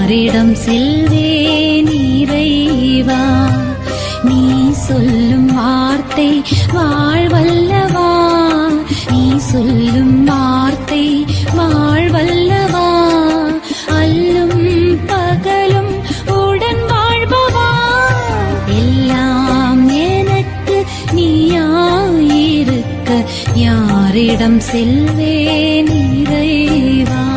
யாரிடம் செல்வேன் இறைவா? நீ சொல்லும் வார்த்தை வாழ்வல்லவா? நீ சொல்லும் வார்த்தை வாழ்வல்லவா? அல்லும் பகலும் உடன் வாழ்பவா? எல்லாம் எனக்கு நீயாயிருக்க யாரிடம் செல்வேன் இறைவா?